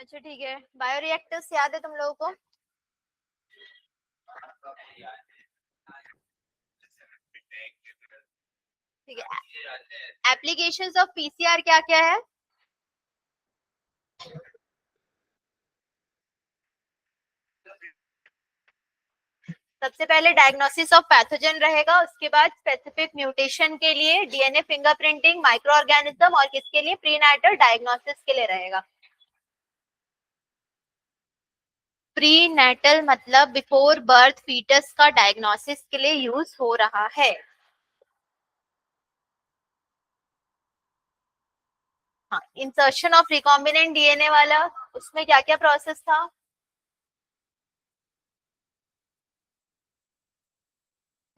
अच्छा ठीक है, बायोरिएक्टर्स याद है तुम लोगों को? ठीक है, एप्लीकेशंस ऑफ पीसीआर क्या क्या है? सबसे पहले डायग्नोसिस ऑफ पैथोजन रहेगा, उसके बाद स्पेसिफिक म्यूटेशन के लिए डीएनए फिंगरप्रिंटिंग, माइक्रो ऑर्गेनिज्म, और किसके लिए? प्रीनेटल डायग्नोसिस के लिए रहेगा। प्रीनेटल मतलब बिफोर बर्थ फीटस का डायग्नोसिस के लिए यूज हो रहा है। हाँ, इंसर्शन ऑफ रिकॉम्बिनेंट डीएनए वाला, उसमें क्या क्या प्रोसेस था?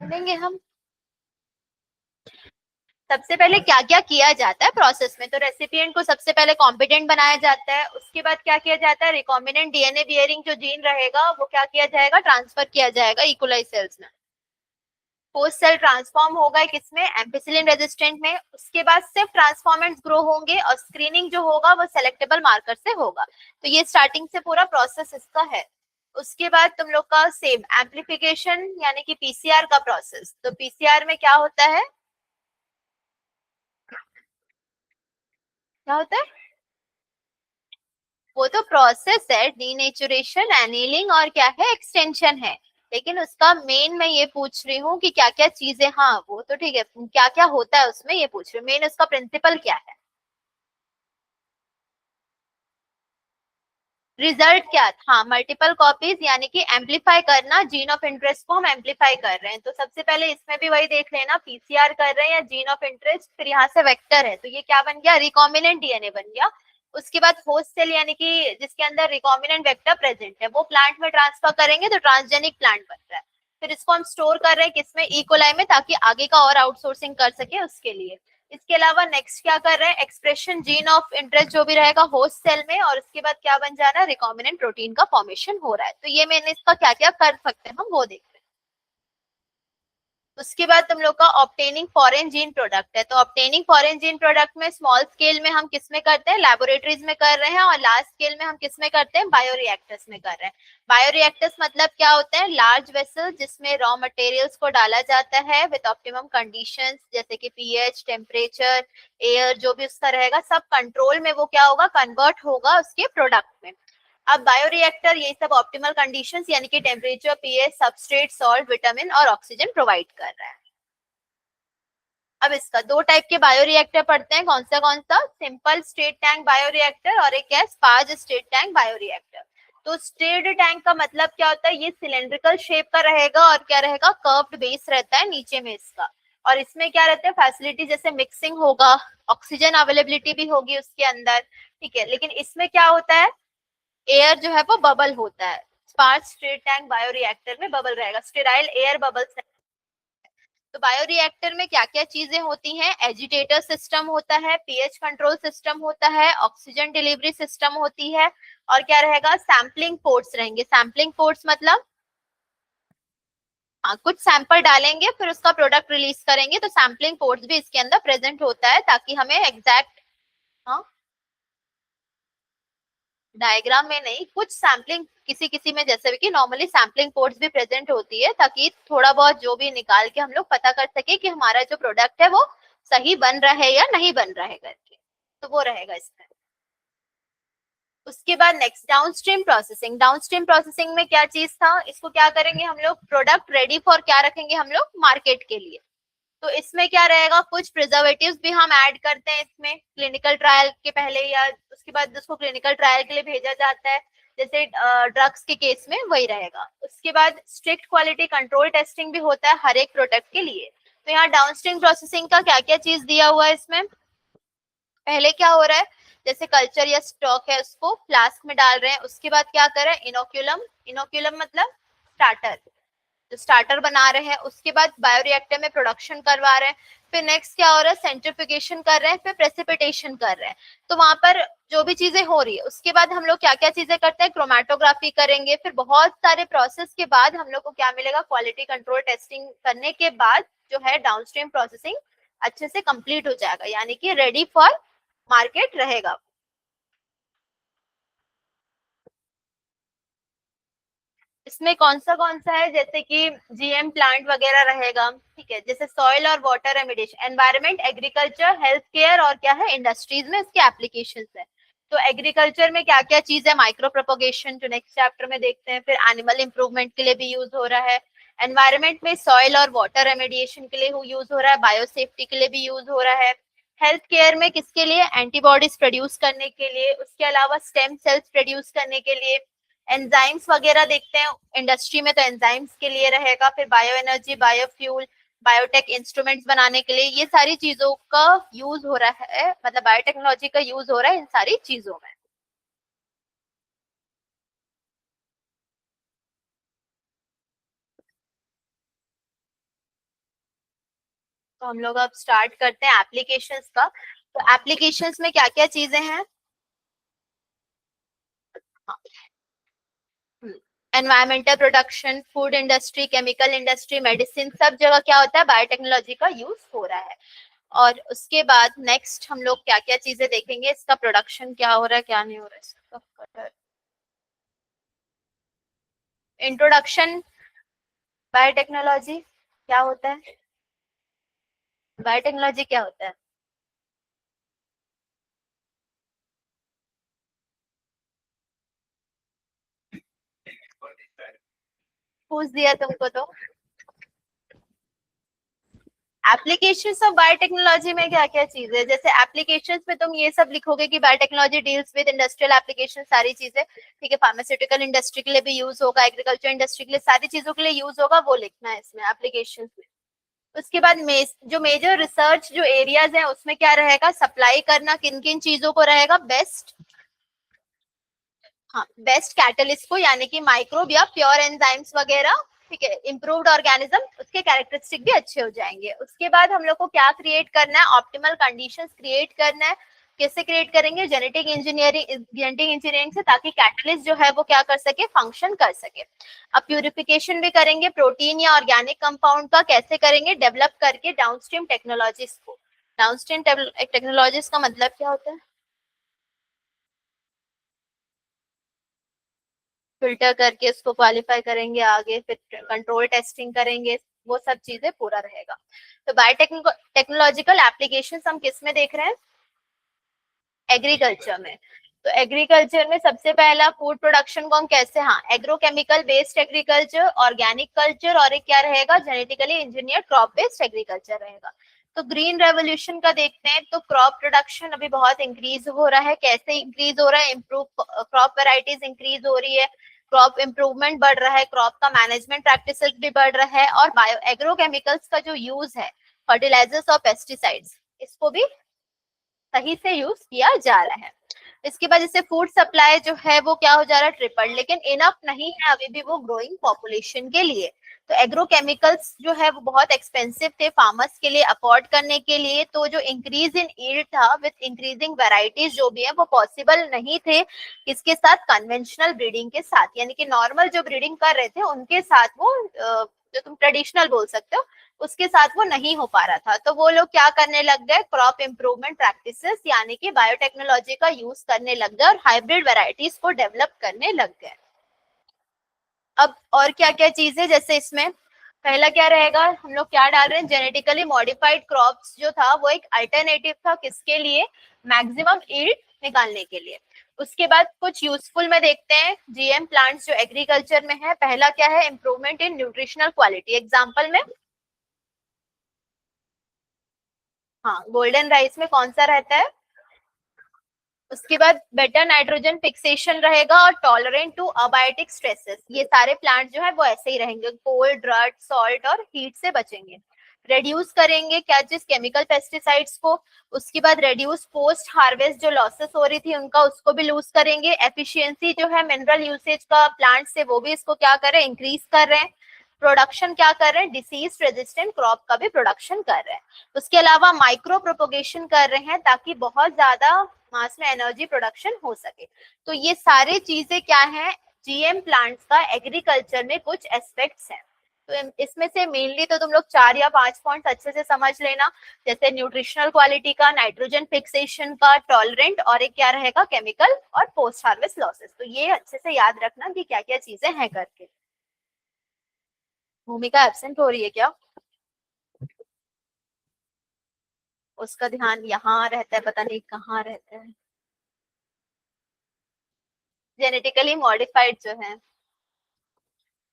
सुनेंगे हम। सबसे पहले क्या क्या किया जाता है प्रोसेस में, तो रेसिपिएंट को सबसे पहले कॉम्पिटेंट बनाया जाता है, उसके बाद क्या किया जाता है? रिकॉम्बिनेंट डीएनए बियरिंग जो जीन रहेगा वो क्या किया जाएगा? ट्रांसफर किया जाएगा इकोलाई सेल्स में। पोस्ट सेल ट्रांसफॉर्म होगा किसमें? एम्पिसिलिन रेजिस्टेंट में। उसके बाद सिर्फ ट्रांसफॉर्मेंट्स ग्रो होंगे और स्क्रीनिंग जो होगा वो सेलेक्टेबल मार्कर से होगा। तो ये स्टार्टिंग से पूरा प्रोसेस इसका है। उसके बाद तुम लोग का सेम एम्प्लीफिकेशन यानी कि पीसीआर का प्रोसेस। तो पीसीआर में क्या होता है? क्या होता है? वो तो प्रोसेस है, डीनेचुरेशन, एनीलिंग और क्या है? एक्सटेंशन है। लेकिन उसका मेन मैं ये पूछ रही हूँ कि क्या क्या चीजें, हाँ वो तो ठीक है, क्या क्या होता है उसमें ये पूछ रही हूँ, मेन उसका प्रिंसिपल क्या है? रिजल्ट क्या था? हाँ, मल्टीपल कॉपीज यानी कि एम्पलीफाई करना, जीन ऑफ इंटरेस्ट को हम एम्पलीफाई कर रहे हैं। तो सबसे पहले इसमें भी वही देख लेना, पीसीआर कर रहे हैं या जीन ऑफ इंटरेस्ट, फिर यहाँ से वेक्टर है तो ये क्या बन गया? रिकॉम्बिनेंट डीएनए बन गया। उसके बाद होस्ट सेल यानी कि जिसके अंदर रिकॉम्बिनेंट वेक्टर प्रेजेंट है वो प्लांट में ट्रांसफर करेंगे तो ट्रांसजेनिक प्लांट बन रहा है। फिर इसको हम स्टोर कर रहे हैं किसमें? इकोलाई में, ताकि आगे का और आउटसोर्सिंग कर सके उसके लिए। इसके अलावा नेक्स्ट क्या कर रहे हैं? एक्सप्रेशन जीन ऑफ इंटरेस्ट जो भी रहेगा होस्ट सेल में, और उसके बाद क्या बन जा रहा है? रिकॉम्बिनेंट प्रोटीन का फॉर्मेशन हो रहा है। तो ये मैंने इसका क्या क्या कर सकते हैं हम वो देख रहे हैं। उसके बाद तुम लोग का ऑब्टेनिंग फॉरेन जीन प्रोडक्ट है। तो ऑब्टेनिंग फॉरेन जीन प्रोडक्ट में स्मॉल स्केल में हम किस में करते हैं? लैबोरेटरीज में कर रहे हैं, और लार्ज स्केल में हम किस में करते हैं? बायोरिएक्टर्स में कर रहे हैं। बायोरिएक्टर्स मतलब क्या होते हैं? लार्ज वेसल जिसमें रॉ मटेरियल्स को डाला जाता है विद ऑप्टिमम कंडीशंस, जैसे कि पीएच, टेम्परेचर, एयर जो भी उसका रहेगा सब कंट्रोल में, वो क्या होगा? कन्वर्ट होगा उसके प्रोडक्ट में। अब बायोरिएक्टर ये सब ऑप्टिमल कंडीशंस यानी कि temperature, pH, substrate, salt, vitamin और ऑक्सीजन प्रोवाइड कर रहा है। अब इसका दो टाइप के बायोरिएक्टर पढ़ते हैं, कौन सा? सिंपल स्टेट टैंक बायोरिएक्टर और एक है स्पार्ज स्टेट टैंक बायोरिएक्टर। तो स्टेड टैंक का मतलब क्या होता है? ये सिलेंड्रिकल शेप का रहेगा और क्या रहेगा? कर्व्ड बेस रहता है नीचे में इसका। और इसमें क्या रहता है? फैसिलिटी जैसे मिक्सिंग होगा, ऑक्सीजन अवेलेबिलिटी भी होगी उसके अंदर, ठीक है। लेकिन इसमें क्या होता है? एयर जो है वो बबल होता है। स्पार्ज स्टेट टैंक बायोरिएक्टर में बबल रहेगा, स्टेराइल एयर बबल्स। तो बायोरिएक्टर में क्या क्या चीजें होती हैं? एजिटेटर सिस्टम होता है, पीएच कंट्रोल सिस्टम होता है, ऑक्सीजन डिलीवरी सिस्टम होती है, और क्या रहेगा? सैम्पलिंग पोर्ट्स रहेंगे। सैम्पलिंग पोर्ट्स मतलब हाँ, कुछ सैंपल डालेंगे फिर उसका प्रोडक्ट रिलीज करेंगे, तो सैम्पलिंग पोर्ट्स भी इसके अंदर प्रेजेंट होता है ताकि हमें एग्जैक्ट, हाँ, डायग्राम में नहीं, कुछ सैम्पलिंग किसी किसी में, जैसे कि नॉर्मली सैम्पलिंग पोर्ट्स भी प्रेजेंट होती है ताकि थोड़ा बहुत जो भी निकाल के हम लोग पता कर सके कि हमारा जो प्रोडक्ट है वो सही बन रहा है या नहीं बन रहा है करके। तो वो रहेगा इसमें। उसके बाद next downstream processing. Downstream processing में क्या चीज था? इसको क्या करेंगे हम लोग? प्रोडक्ट रेडी फॉर क्या रखेंगे हम लोग? मार्केट के लिए। तो इसमें क्या रहेगा? कुछ प्रिजर्वेटिव्स भी हम ऐड करते हैं इसमें क्लिनिकल ट्रायल के पहले, या उसके बाद उसको क्लिनिकल ट्रायल के लिए भेजा जाता है, जैसे ड्रग्स के केस में वही रहेगा। उसके बाद स्ट्रिक्ट क्वालिटी कंट्रोल टेस्टिंग भी होता है हर एक प्रोडक्ट के लिए। तो यहाँ डाउनस्ट्रीम प्रोसेसिंग का क्या क्या चीज दिया हुआ है इसमें? पहले क्या हो रहा है? जैसे कल्चर या स्टॉक है उसको फ्लास्क में डाल रहे हैं, उसके बाद क्या कर रहे हैं? इनोक्यूलम। इनोक्यूलम मतलब स्टार्टर, जो स्टार्टर बना रहे हैं, उसके बाद बायोरिएक्टर में प्रोडक्शन करवा रहे हैं। फिर नेक्स्ट क्या हो रहा है? सेंट्रीफ्यूगेशन कर रहे हैं, फिर प्रेसिपिटेशन कर रहे हैं। तो वहां पर जो भी चीजें हो रही है उसके बाद हम लोग क्या क्या चीजें करते हैं? क्रोमेटोग्राफी करेंगे। फिर बहुत सारे प्रोसेस के बाद हम लोग को क्या मिलेगा? क्वालिटी कंट्रोल टेस्टिंग करने के बाद जो है डाउनस्ट्रीम प्रोसेसिंग अच्छे से कंप्लीट हो जाएगा, यानी कि रेडी फॉर मार्केट रहेगा। इसमें कौन सा है, जैसे कि जीएम प्लांट वगैरह रहेगा, ठीक है, जैसे सॉइल और water remediation, environment, agriculture, health care और क्या है इंडस्ट्रीज में इसके एप्लीकेशंस है। तो एग्रीकल्चर में क्या क्या चीज है, माइक्रो प्रोपोगेशन जो नेक्स्ट चैप्टर में देखते हैं, फिर एनिमल इंप्रूवमेंट के लिए भी यूज हो रहा है, एनवायरमेंट में सॉइल और वाटर रेमिडिएशन के लिए यूज हो रहा है, बायोसेफ्टी के लिए भी यूज हो रहा है, हेल्थ केयर में किसके लिए, एंटीबॉडीज प्रोड्यूस करने के लिए, उसके अलावा स्टेम सेल्स प्रोड्यूस करने के लिए, एंजाइम्स वगैरह देखते हैं इंडस्ट्री में तो एंजाइम्स के लिए रहेगा, फिर bio energy, biofuel, biotech instruments बनाने के लिए, ये सारी चीजों का यूज हो रहा है, मतलब बायोटेक्नोलॉजी का यूज हो रहा है इन सारी चीजों में। तो हम लोग अब स्टार्ट करते हैं एप्लीकेशंस का। तो एप्लीकेशंस में क्या क्या चीजें हैं, environmental production, food industry, chemical industry, medicine, सब जगह क्या होता है बायोटेक्नोलॉजी का यूज हो रहा है। और उसके बाद नेक्स्ट हम लोग क्या क्या चीजें देखेंगे, इसका प्रोडक्शन क्या हो रहा है क्या नहीं हो रहा है। इंट्रोडक्शन, बायोटेक्नोलॉजी क्या होता है, बायोटेक्नोलॉजी क्या होता है, पूछ दिया तुमको तो। एप्लीकेशंस ऑफ बायोटेक्नोलॉजी में क्या क्या चीज है, जैसे एप्लीकेशंस में तुम ये सब लिखोगे कि biotechnology deals with industrial application, सारी चीजें, ठीक है, फार्मास्यूटिकल इंडस्ट्री के लिए भी यूज होगा, एग्रीकल्चर इंडस्ट्री के लिए, सारी चीजों के लिए यूज होगा, वो लिखना है इसमें एप्लीकेशंस में। उसके बाद जो मेजर रिसर्च जो एरियाज है उसमें क्या रहेगा, सप्लाई करना किन किन चीजों को रहेगा, बेस्ट, हाँ बेस्ट कैटलिस्ट को, यानी कि माइक्रोब या प्योर एंजाइम्स वगैरह, ठीक है, इम्प्रूव्ड ऑर्गेनिज्म, उसके कैरेक्टरिस्टिक भी अच्छे हो जाएंगे। उसके बाद हम लोग को क्या क्रिएट करना है, ऑप्टिमल कंडीशंस क्रिएट करना है। कैसे क्रिएट करेंगे, जेनेटिक इंजीनियरिंग से, ताकि कैटलिस्ट जो है वो क्या कर सके, फंक्शन कर सके। अब प्यूरिफिकेशन भी करेंगे प्रोटीन या ऑर्गेनिक कंपाउंड का, कैसे करेंगे, डेवलप करके डाउनस्ट्रीम टेक्नोलॉजीज को। डाउनस्ट्रीम टेक्नोलॉजीज का मतलब क्या होता है, फिल्टर करके उसको क्वालिफाई करेंगे, आगे फिर कंट्रोल टेस्टिंग करेंगे, वो सब चीजें पूरा रहेगा। तो बायोटेक्नोलॉजिकल एप्लीकेशन हम किस में देख रहे हैं, एग्रीकल्चर में। तो एग्रीकल्चर में सबसे पहला फूड प्रोडक्शन को हम कैसे, हाँ agrochemical based agriculture, organic culture, और एक क्या रहेगा, genetically engineer crop based agriculture रहेगा। तो ग्रीन रेवोल्यूशन का देखते हैं, तो क्रॉप प्रोडक्शन अभी बहुत इंक्रीज हो रहा है, कैसे इंक्रीज हो रहा है, इम्प्रूव क्रॉप वेराइटीज इंक्रीज हो रही है, क्रॉप इम्प्रूवमेंट बढ़ रहा है, क्रॉप का मैनेजमेंट प्रैक्टिसेस भी बढ़ रहा है, और बायो एग्रोकेमिकल्स का जो यूज है, फर्टिलाइजर्स और पेस्टिसाइड्स, इसको भी सही से यूज किया जा रहा है। इसके बाद जैसे फूड सप्लाई जो है वो क्या हो जा रहा है, ट्रिपल, लेकिन इनफ नहीं है अभी भी वो ग्रोइंग पॉपुलेशन के लिए। तो एग्रोकेमिकल्स जो है वो बहुत एक्सपेंसिव थे फार्मर्स के लिए अफोर्ड करने के लिए, तो जो इंक्रीज इन यील्ड था विद इंक्रीजिंग वेराइटीज जो भी है वो पॉसिबल नहीं थे, किसके साथ, कन्वेंशनल ब्रीडिंग के साथ, यानी कि नॉर्मल जो ब्रीडिंग कर रहे थे उनके साथ वो जो तुम ट्रेडिशनल बोल सकते हो उसके साथ वो नहीं हो पा रहा था। तो वो लोग क्या करने लग गए, क्रॉप इम्प्रूवमेंट प्रैक्टिसेस यानी कि बायोटेक्नोलॉजी का यूज करने लग गए और हाइब्रिड वेराइटीज को डेवलप करने लग गए। अब और क्या क्या चीजें, जैसे इसमें पहला क्या रहेगा, हम लोग क्या डाल रहे हैं, जेनेटिकली मॉडिफाइड क्रॉप्स जो था वो एक अल्टरनेटिव था किसके लिए, मैक्सिमम यील्ड निकालने के लिए। उसके बाद कुछ यूजफुल में देखते हैं जीएम प्लांट्स जो एग्रीकल्चर में है, पहला क्या है, improvement in nutritional quality, example में हाँ गोल्डन राइस में कौन सा रहता है, उसके बाद बेटर नाइट्रोजन फिक्सेशन रहेगा और टॉलरेंट टू अबायोटिक स्ट्रेसेस, ये सारे प्लांट जो है वो ऐसे ही रहेंगे, कोल्ड, ड्रट, सॉल्ट और हीट से बचेंगे। रेड्यूस करेंगे क्या चीज, केमिकल पेस्टिसाइड्स को। उसके बाद रेड्यूस पोस्ट हार्वेस्ट जो लॉसेस हो रही थी उनका, उसको भी लूज करेंगे। एफिशिएंसी जो है मिनरल यूसेज का प्लांट से, वो भी इसको क्या कर रहे हैं, इंक्रीज कर रहे हैं। प्रोडक्शन क्या कर रहे हैं, डिसीज रेजिस्टेंट क्रॉप का भी प्रोडक्शन कर रहे हैं। उसके अलावा माइक्रो प्रोपोगेशन कर रहे हैं ताकि बहुत ज्यादा मास में एनर्जी प्रोडक्शन हो सके। तो ये सारे चीजें क्या है, जीएम प्लांट्स का एग्रीकल्चर में कुछ एस्पेक्ट्स हैं। तो इसमें से मेनली तो तुम लोग 4 या 5 पॉइंट अच्छे से समझ लेना, जैसे न्यूट्रिशनल क्वालिटी का, नाइट्रोजन फिक्सेशन का, टॉलरेंट, और एक क्या रहेगा, केमिकल और पोस्ट हार्वेस्ट लॉसेस। तो ये अच्छे से याद रखना कि क्या क्या चीजें हैं करके। भूमिका एब्सेंट हो रही है क्या? उसका ध्यान यहाँ रहता है, पता नहीं कहाँ रहता है। जेनेटिकली मॉडिफाइड जो है।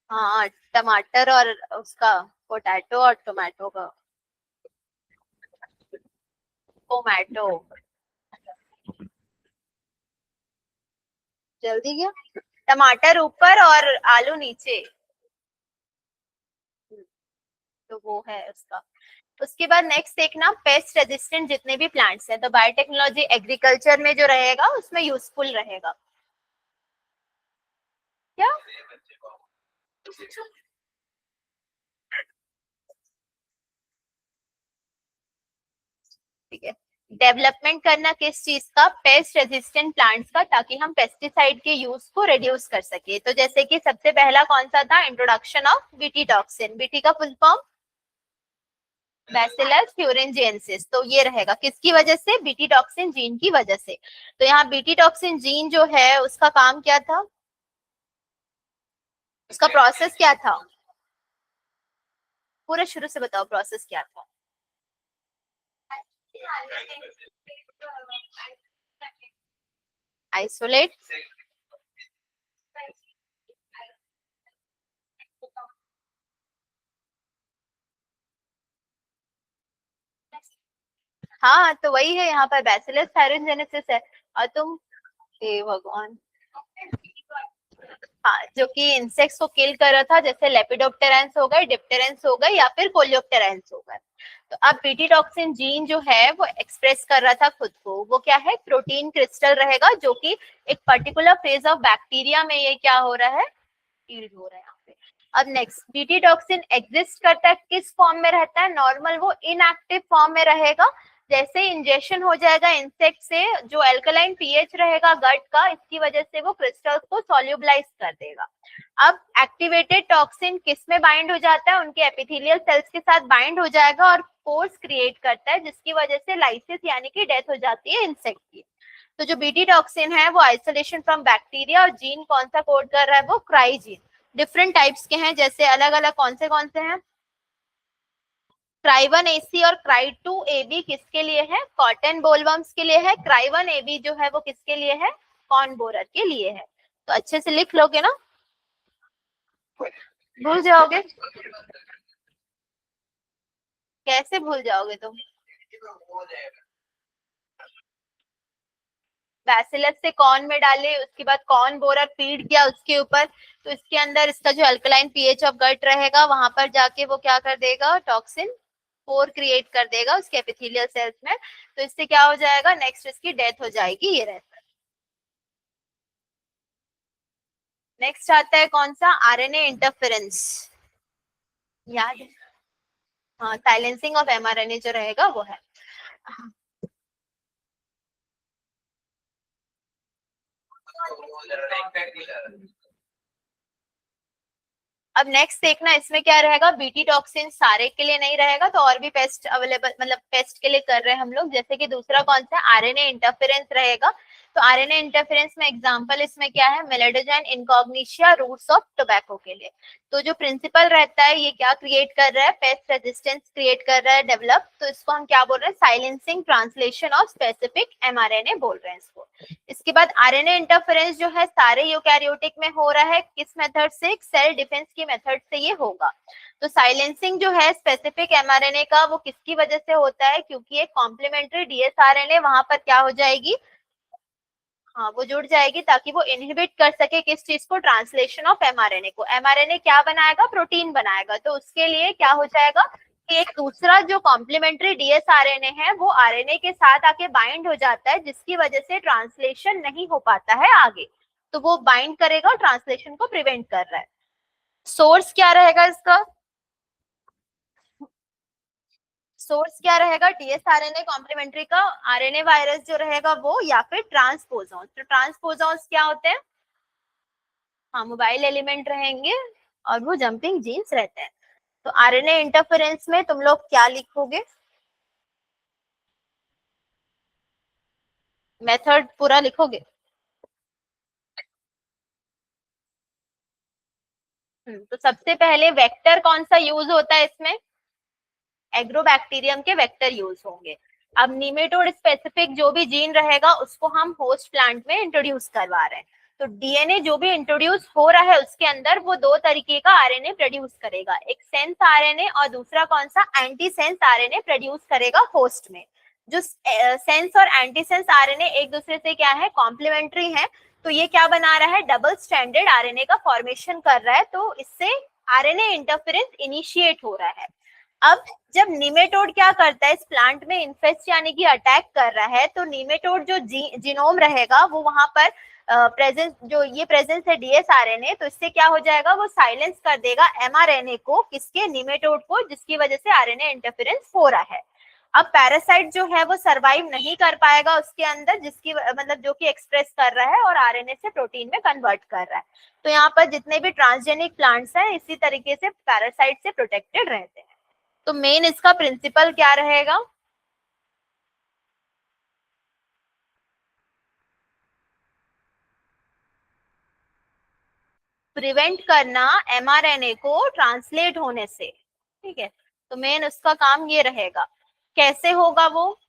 हाँ, टमाटर और उसका पोटैटो और टोमेटो का। टोमेटो। जल्दी क्या? टमाटर ऊपर और आलू नीचे। तो वो है उसका। उसके बाद नेक्स्ट देखना, पेस्ट रेजिस्टेंट जितने भी प्लांट्स हैं, तो बायोटेक्नोलॉजी एग्रीकल्चर में जो रहेगा उसमें यूजफुल रहेगा। क्या? ठीक है। डेवलपमेंट करना किस चीज का? पेस्ट रेजिस्टेंट प्लांट्स का, ताकि हम पेस्टिसाइड के यूज को रिड्यूस कर सके। तो जैसे कि सबसे पहला कौन सा था? Introduction of BT toxin. BT का फुल फॉर्म बैसिलस thuringiensis। तो ये रहेगा किसकी वजह से? बीटी टॉक्सिन जीन की वजह से। तो यहाँ बीटी टॉक्सिन जीन जो है उसका काम क्या था? उसका प्रोसेस क्या था? पूरे शुरू से बताओ, प्रोसेस क्या था? आइसोलेट। हाँ, तो वही है यहाँ पर बैसिलस थायरोजेनेसिस है। और तुम, हे भगवान। हाँ, जो कि इंसेक्ट्स को किल कर रहा था, जैसे लेपिडोप्टेरेंस हो गए, डिप्टेरेंस हो गए, या फिर कोलियोप्टेरेंस हो गए। तो अब बीटी टॉक्सिन जीन जो है वो एक्सप्रेस कर रहा था खुद को। वो क्या है? प्रोटीन क्रिस्टल रहेगा, जो कि एक पर्टिकुलर फेज ऑफ बैक्टीरिया में ये क्या हो रहा है? ईल्ड हो रहा है यहाँ पे। अब नेक्स्ट, बीटी टॉक्सिन एग्जिस्ट करता है किस फॉर्म में रहता है? नॉर्मल वो इनएक्टिव फॉर्म में रहेगा। जैसे इंजेक्शन हो जाएगा इंसेक्ट से, जो अल्कलाइन पीएच रहेगा गट का, इसकी वजह से वो क्रिस्टल्स को सोल्यूबलाइज कर देगा। अब एक्टिवेटेड टॉक्सिन किस में बाइंड हो जाता है? उनके एपिथेलियल सेल्स के साथ बाइंड हो जाएगा और पोर्स क्रिएट करता है, जिसकी वजह से लाइसिस यानी कि डेथ हो जाती है इंसेक्ट की। तो जो बीटी टॉक्सिन है वो आइसोलेशन फ्रॉम बैक्टीरिया, और जीन कौन सा कोड कर रहा है? वो क्राई जीन। डिफरेंट टाइप्स के हैं, जैसे अलग अलग कौन से हैं? क्राई 1 एसी और क्राई 2 एबी किसके लिए है? कॉटन बोलवर्म्स के लिए है। क्राई 1 एबी जो है वो किसके लिए है? कॉर्न बोरर के लिए है। तो अच्छे से लिख लोगे ना? भूल जाओगे? कैसे भूल जाओगे तुम? बैसिलस से कॉर्न में डाले, उसके बाद कॉर्न बोरर फीड किया उसके ऊपर, तो इसके अंदर इसका जो अल्कलाइन पीएच ऑफ गट रहेगा वहां पर जाके वो क्या कर देगा? टॉक्सिन पोर क्रिएट कर देगा उसके एपिथेलियल सेल्स में। तो इससे क्या हो जाएगा? नेक्स्ट इसकी डेथ हो जाएगी। ये रहता है। नेक्स्ट आता है कौन सा? RNA interference. याद है? हाँ, साइलेंसिंग ऑफ एमआरएनए जो रहेगा वो है। अब नेक्स्ट देखना, इसमें क्या रहेगा? बीटी टॉक्सिन सारे के लिए नहीं रहेगा, तो और भी पेस्ट अवेलेबल, मतलब पेस्ट के लिए कर रहे हैं हम लोग। जैसे कि दूसरा कौन सा? आरएनए इंटरफेरेंस रहेगा। तो आरएनए इंटरफेरेंस में एग्जांपल इसमें क्या है? मेलेडोजाइन इनकॉग्निशिया रूट्स ऑफ टोबैको के लिए। तो जो प्रिंसिपल रहता है, ये क्या क्रिएट कर रहा है? पेस्ट रेजिस्टेंस क्रिएट कर रहा है, डेवलप। तो इसको हम क्या बोल रहे हैं? Silencing translation of specific mRNA बोल रहे हैं इसको। इसके बाद आरएनए इंटरफेरेंस जो है सारे यूकैरियोटिक में हो रहा है, किस मेथड से? सेल डिफेंस की मेथड से ये होगा। तो साइलेंसिंग जो है स्पेसिफिक एमआरएनए का, वो किसकी वजह से होता है? क्योंकि एक कॉम्प्लीमेंट्री डीएसआरएनए वहां पर क्या हो जाएगी? हाँ, वो जुड़ जाएगी, ताकि वो इनहिबिट कर सके किस चीज को? ट्रांसलेशन ऑफ एमआरएनए को। एमआरएनए क्या बनाएगा? प्रोटीन बनाएगा। तो उसके लिए क्या हो जाएगा कि एक दूसरा जो कॉम्प्लीमेंट्री डीएसआरएनए है वो आरएनए के साथ आके बाइंड हो जाता है, जिसकी वजह से ट्रांसलेशन नहीं हो पाता है आगे। तो वो बाइंड करेगा और ट्रांसलेशन को प्रिवेंट कर रहा है। सोर्स क्या रहेगा इसका? सोर्स क्या रहेगा डीएसआरएनए कॉम्प्लीमेंट्री का? आरएनए वायरस जो रहेगा वो, या फिर ट्रांसपोजोन्स। तो ट्रांसपोजोन्स क्या होते हैं? हाँ, मोबाइल एलिमेंट रहेंगे, और वो जंपिंग जीन्स रहते हैं। तो आरएनए इंटरफेरेंस में तुम लोग क्या लिखोगे? मेथड पूरा लिखोगे? तो सबसे पहले वेक्टर कौन सा यूज होता है इसमें? एग्रोबैक्टीरियम के वेक्टर यूज होंगे। अब निमेटोड स्पेसिफिक जो भी जीन रहेगा उसको हम होस्ट प्लांट में इंट्रोड्यूस करवा रहे हैं। तो डीएनए जो भी इंट्रोड्यूस हो रहा है उसके अंदर वो दो तरीके का आरएनए प्रोड्यूस करेगा, एक सेंस आरएनए और दूसरा कौन सा, एंटी सेंस आरएनए प्रोड्यूस करेगा होस्ट में। जो सेंस और एंटी सेंस आरएनए एक दूसरे से क्या है, कॉम्प्लीमेंट्री है। तो ये क्या बना रहा है, डबल स्ट्रैंडेड आरएनए का फॉर्मेशन कर रहा है, तो इससे आरएनए इंटरफेरेंस इनिशिएट हो रहा है। अब जब निमेटोड क्या करता है, इस प्लांट में इन्फेस्ट यानी कि अटैक कर रहा है, तो निमेटोड जो जीनोम रहेगा वो वहां पर प्रेजेंस, जो ये प्रेजेंस है डीएस आरएनए, तो इससे क्या हो जाएगा, वो साइलेंस कर देगा एमआरएनए को, किसके, निमेटोड को, जिसकी वजह से आरएनए इंटरफेरेंस हो रहा है। अब पैरासाइट जो है वो सरवाइव नहीं कर पाएगा उसके अंदर, जिसकी मतलब जो कि एक्सप्रेस कर रहा है और आरएनए से प्रोटीन में कन्वर्ट कर रहा है। तो यहाँ पर जितने भी ट्रांसजेनिक प्लांट्स हैं इसी तरीके से पैरासाइट से प्रोटेक्टेड रहते हैं। तो मेन इसका प्रिंसिपल क्या रहेगा, प्रिवेंट करना एमआरएनए को ट्रांसलेट होने से। ठीक है, तो मेन उसका काम ये रहेगा। कैसे होगा वो,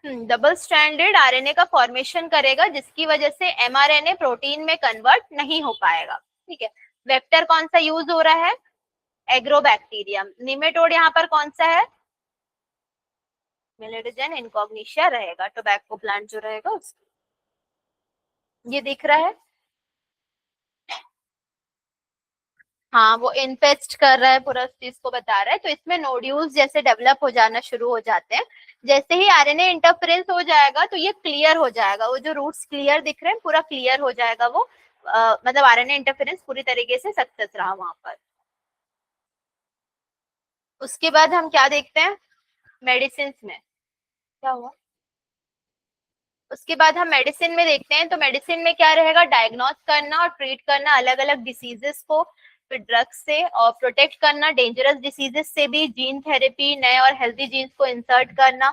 डबल स्ट्रैंडेड आरएनए का फॉर्मेशन करेगा, जिसकी वजह से एमआरएनए प्रोटीन में कन्वर्ट नहीं हो पाएगा। ठीक है, वेक्टर कौन सा यूज हो रहा है, एग्रोबैक्टीरियम। निमेटोड यहाँ पर कौन सा है, मिलेटोजेन इनकॉग्निशिया रहेगा, टोबैको प्लांट जो रहेगा उसका। ये दिख रहा है, हाँ वो इन्फेस्ट कर रहा है, पूरा उस चीज को बता रहा है। तो इसमें नोड्यूल्स जैसे डेवलप हो जाना शुरू हो जाते हैं। जैसे ही आरएनए इंटरफेरेंस हो जाएगा तो ये क्लियर हो जाएगा, वो जो रूट्स क्लियर दिख रहे हैं पूरा क्लियर हो जाएगा वो, मतलब आरएनए इंटरफेरेंस पूरी तरीके से सक्सेस रहा वहां पर। उसके बाद हम क्या देखते हैं, मेडिसिन में क्या हुआ, उसके बाद हम मेडिसिन में देखते हैं। तो मेडिसिन में क्या रहेगा, डायग्नोस करना और ट्रीट करना अलग अलग डिसीजेस को, फिर ड्रग्स से, और प्रोटेक्ट करना डेंजरस डिसीजेस से भी, जीन थेरेपी, नए और हेल्दी जीन्स को इंसर्ट करना।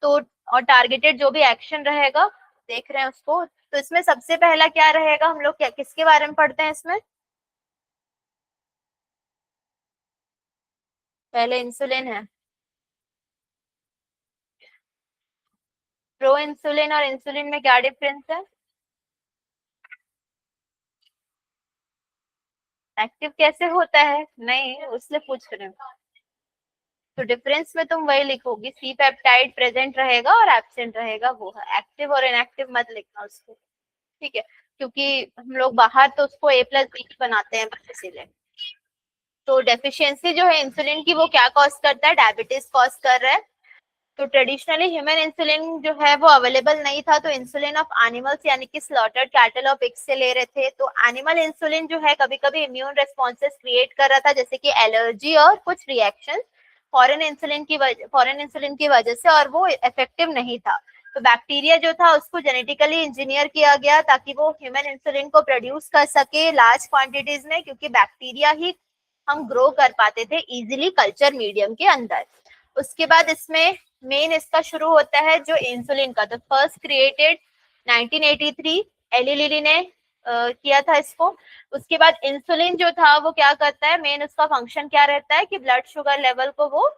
तो और टारगेटेड जो भी एक्शन रहेगा देख रहे हैं उसको। तो इसमें सबसे पहला क्या रहेगा, हम लोग क्या किसके बारे में पढ़ते हैं इसमें, पहले इंसुलिन है। प्रो इंसुलिन और इंसुलिन में क्या डिफरेंस है, एक्टिव कैसे होता है, नहीं उससे पूछ रहे हो। तो डिफरेंस में तुम वही लिखोगी, सी पेप्टाइड प्रेजेंट रहेगा और एब्सेंट रहेगा, वो है एक्टिव, और इनएक्टिव मत लिखना उसको। ठीक है, क्योंकि हम लोग बाहर तो उसको A+B बनाते हैं बस इसीलिए। तो डेफिशिएंसी जो है इंसुलिन की वो क्या कॉज करता है, डायबिटीज कॉज कर रहा है। तो ट्रेडिशनली ह्यूमन इंसुलिन जो है वो अवेलेबल नहीं था, तो इंसुलिन ऑफ एनिमल्स यानी कि स्लॉटर्ड कैटल और पिग्स से ले रहे थे। तो एनिमल इंसुलिन जो है कभी कभी इम्यून रेस्पॉन्सेस क्रिएट कर रहा था, जैसे कि एलर्जी और कुछ रिएक्शन फॉरेन इंसुलिन की वजह से, और वो इफेक्टिव नहीं था। तो बैक्टीरिया जो था उसको जेनेटिकली इंजीनियर किया गया ताकि वो ह्यूमन इंसुलिन को प्रोड्यूस कर सके लार्ज क्वांटिटीज में, क्योंकि बैक्टीरिया ही हम ग्रो कर पाते थे इजीली कल्चर मीडियम के अंदर। उसके बाद इसमें मेन इसका शुरू होता है जो इंसुलिन का, तो फर्स्ट क्रिएटेड 1983 एली लिली ने किया था इसको। उसके बाद इंसुलिन जो था वो क्या करता है, मेन उसका फंक्शन क्या रहता है कि ब्लड शुगर लेवल को वो,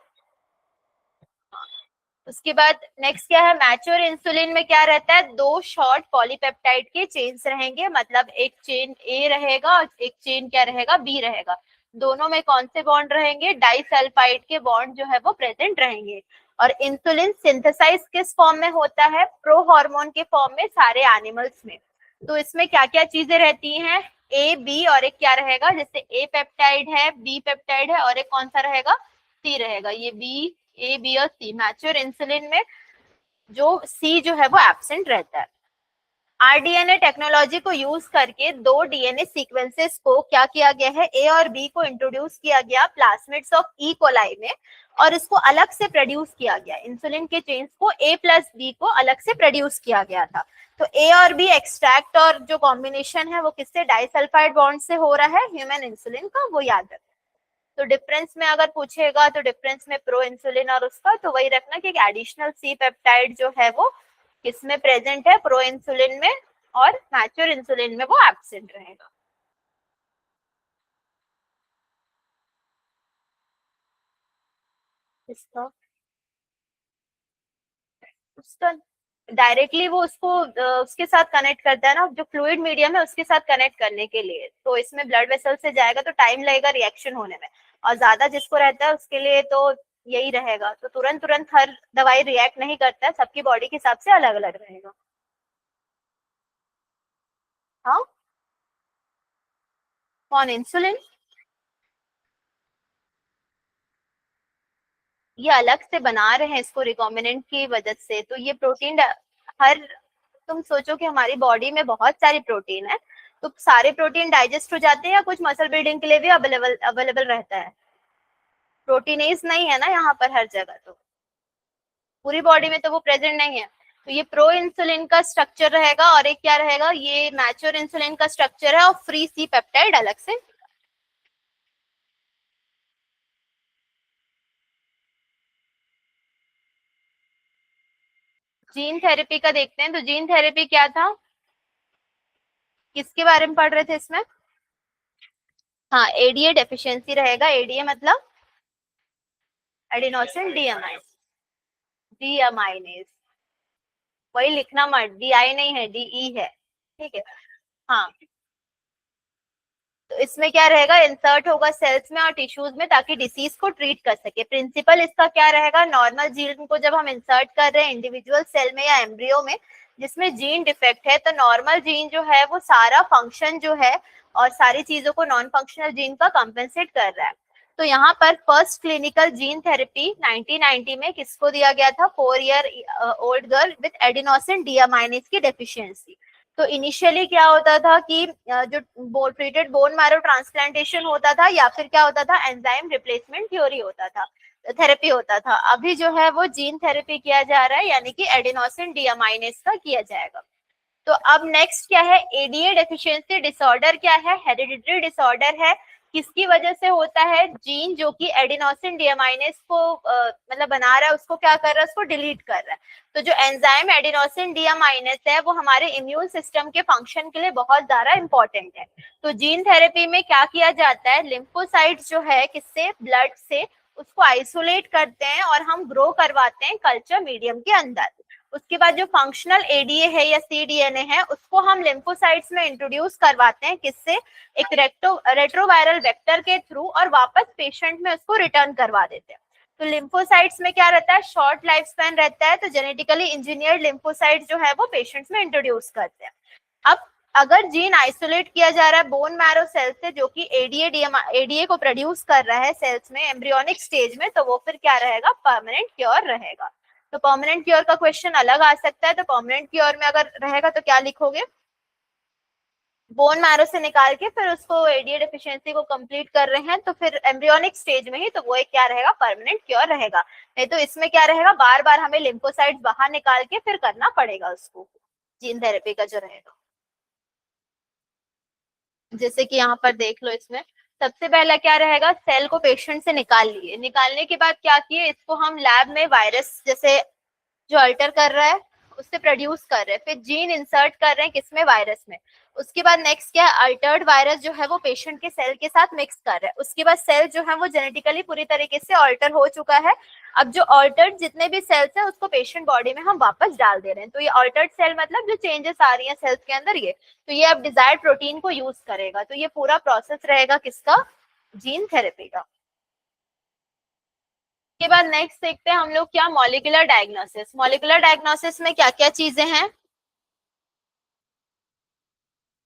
उसके बाद नेक्स्ट क्या है, मैच्योर इंसुलिन में क्या रहता है, दो शॉर्ट पॉलीपेप्टाइड के चेन्स रहेंगे, मतलब एक चेन ए रहेगा और एक चेन क्या रहेगा, बी रहेगा। दोनों में कौन से बॉन्ड रहेंगे, डाइसल्फाइड के बॉन्ड जो है वो प्रेजेंट रहेंगे। और इंसुलिन सिंथेसाइज किस फॉर्म में होता है, प्रो हार्मोन के फॉर्म में सारे एनिमल्स में। तो इसमें क्या क्या चीजें रहती हैं, ए बी और एक क्या रहेगा, जैसे ए पेप्टाइड है, बी पेप्टाइड है और एक कौन सा रहेगा, सी रहेगा। ये बी, ए बी और सी। मैच्योर इंसुलिन में जो सी जो है वो एब्सेंट रहता है। आरडीएनए टेक्नोलॉजी को यूज करके दो डीएनए सीक्वेंसेस को क्या किया गया है, ए और बी को इंट्रोड्यूस किया गया प्लाज्मिड्स ऑफ ई कोलाई में, और इसको अलग से प्रोड्यूस किया गया। इंसुलिन के चेन्स को A+B को अलग से प्रोड्यूस किया गया था। तो ए और बी एक्सट्रैक्ट और जो कॉम्बिनेशन है वो किससे, डाइसल्फाइड बॉन्ड से हो रहा है ह्यूमन इंसुलिन का, वो याद रखना। तो डिफरेंस में अगर पूछेगा तो डिफरेंस में प्रो इंसुलिन और उसका, तो वही रखना कि एडिशनल सी पेप्टाइड जो है वो किसमें प्रेजेंट है, प्रो इंसुलिन में, और मैच्योर इंसुलिन में वो एब्सेंट रहेगा। इसका उसका डायरेक्टली वो उसको उसके साथ कनेक्ट करता है ना, जो फ्लूइड मीडियम है उसके साथ कनेक्ट करने के लिए, तो इसमें ब्लड वेसल से जाएगा तो टाइम लगेगा रिएक्शन होने में, और ज्यादा जिसको रहता है उसके लिए तो यही रहेगा, तो तुरंत तुरंत हर दवाई रिएक्ट नहीं करता है, सबकी बॉडी के हिसाब से अलग अलग रहेगा। हाँ, कौन, इंसुलिन? ये अलग से बना रहे हैं इसको रिकॉम्बिनेंट की वजह से, तो ये प्रोटीन हर, तुम सोचो कि हमारी बॉडी में बहुत सारी प्रोटीन है, तो सारे प्रोटीन डाइजेस्ट हो जाते हैं या कुछ मसल बिल्डिंग के लिए भी अवेलेबल अवेलेबल रहता है? प्रोटीनेज नहीं है ना यहाँ पर हर जगह, तो पूरी बॉडी में तो वो प्रेजेंट नहीं है। तो ये प्रो इंसुलिन का स्ट्रक्चर रहेगा, और एक क्या रहेगा, ये मैच्योर इंसुलिन का स्ट्रक्चर है, और फ्री सी पेप्टाइड अलग से। जीन थेरेपी का देखते हैं, तो जीन थेरेपी क्या था, किसके बारे में पढ़ रहे थे इसमें? हाँ, एडीए डेफिशिएंसी रहेगा, एडीए मतलब एडिनोसिन डीअमाइनेज, वही लिखना मत, डी आई नहीं है, डी ई है, ठीक है। हाँ, तो इसमें क्या रहेगा, इंसर्ट होगा सेल्स में और टिश्यूज में ताकि डिसीज को ट्रीट कर सके। प्रिंसिपल इसका क्या रहेगा, नॉर्मल जीन को जब हम इंसर्ट कर रहे हैं इंडिविजुअल सेल में या एम्ब्रियो में जिसमें जीन डिफेक्ट है, तो नॉर्मल जीन जो है वो सारा फंक्शन जो है और सारी चीजों को नॉन फंक्शनल जीन का कंपेंसेट कर रहा है। तो यहाँ पर फर्स्ट क्लिनिकल जीन थेरेपी 1990 में किसको दिया गया था, 4 year old girl with adenosine deaminase की डेफिशिएंसी। तो इनिशियली क्या होता था कि जो ट्रीटेड बोन मैरो ट्रांसप्लांटेशन होता था, या फिर क्या होता था, एंजाइम रिप्लेसमेंट थ्योरी होता था, थेरेपी होता था। अभी जो है वो जीन थेरेपी किया जा रहा है, यानी कि एडिनोसिन डीअमाइनेज का किया जाएगा। तो अब नेक्स्ट क्या है, एडीए डेफिशिएंसी डिसऑर्डर क्या है, हेरिडिटरी डिसऑर्डर है। किसकी वजह से होता है, जीन जो कि एडिनोसिन डीअमाइनेज को मतलब बना रहा है उसको क्या कर रहा है, उसको डिलीट कर रहा है। तो जो एंजाइम एडिनोसिन डीअमाइनेज है वो हमारे इम्यून सिस्टम के फंक्शन के लिए बहुत ज्यादा इंपॉर्टेंट है। तो जीन थेरेपी में क्या किया जाता है, लिम्फोसाइट्स जो है किससे, ब्लड से उसको आइसोलेट करते हैं और हम ग्रो करवाते हैं कल्चर मीडियम के अंदर। उसके बाद जो फंक्शनल एडीए है या सीडीएनए है उसको हम लिम्फोसाइट्स में इंट्रोड्यूस करवाते हैं, किससे, एक रेट्रोवायरल वेक्टर के थ्रू, और वापस पेशेंट में उसको रिटर्न करवा देते हैं। तो लिम्फोसाइट्स में क्या रहता है, शॉर्ट लाइफ स्पैन रहता है, तो जेनेटिकली इंजीनियर्ड लिम्फोसाइट्स जो है वो पेशेंट्स में इंट्रोड्यूस करते हैं। अब अगर जीन आइसोलेट किया जा रहा है बोन मैरो सेल से जो कि एडीए को प्रोड्यूस कर रहा है सेल्स में एम्ब्रियोनिक स्टेज में, तो वो फिर क्या रहेगा, परमानेंट क्योर रहेगा। तो परमानेंट क्योर का क्वेश्चन अलग आ सकता है, तो परमानेंट क्योर में अगर रहेगा तो क्या लिखोगे, बोन मैरो से निकाल के फिर उसको एडीए डेफिशिएंसी को कंप्लीट कर रहे हैं तो फिर एम्ब्रियोनिक स्टेज में ही, तो वो एक क्या रहेगा, परमानेंट क्योर रहेगा। नहीं तो इसमें क्या रहेगा, बार बार हमें लिम्फोसाइट्स बाहर निकाल के फिर करना पड़ेगा उसको, जीन थेरेपी का जो रहेगा। जैसे कि यहाँ पर देख लो, इसमें सबसे पहला क्या रहेगा, सेल को पेशेंट से निकाल लिए, निकालने के बाद क्या किए, इसको हम लैब में वायरस जैसे जो अल्टर कर रहा है उससे प्रोड्यूस कर रहे हैं, फिर जीन इंसर्ट कर रहे हैं किसमें, वायरस में। उसके बाद नेक्स्ट क्या है, अल्टर्ड वायरस जो है वो पेशेंट के सेल के साथ मिक्स कर रहा है। उसके बाद सेल जो है वो जेनेटिकली पूरी तरीके से ऑल्टर हो चुका है। अब जो ऑल्टर्ड जितने भी सेल्स हैं उसको पेशेंट बॉडी में हम वापस डाल दे रहे हैं। तो ये ऑल्टर्ड सेल मतलब जो चेंजेस आ रही है सेल्स के अंदर, ये तो ये अब डिजायर्ड प्रोटीन को यूज करेगा। तो ये पूरा प्रोसेस रहेगा किसका, जीन थेरेपी का। के बाद नेक्स्ट देखते हैं हम लोग क्या, मॉलिक्यूलर डायग्नोसिस। मॉलिक्यूलर डायग्नोसिस में क्या क्या चीजें हैं,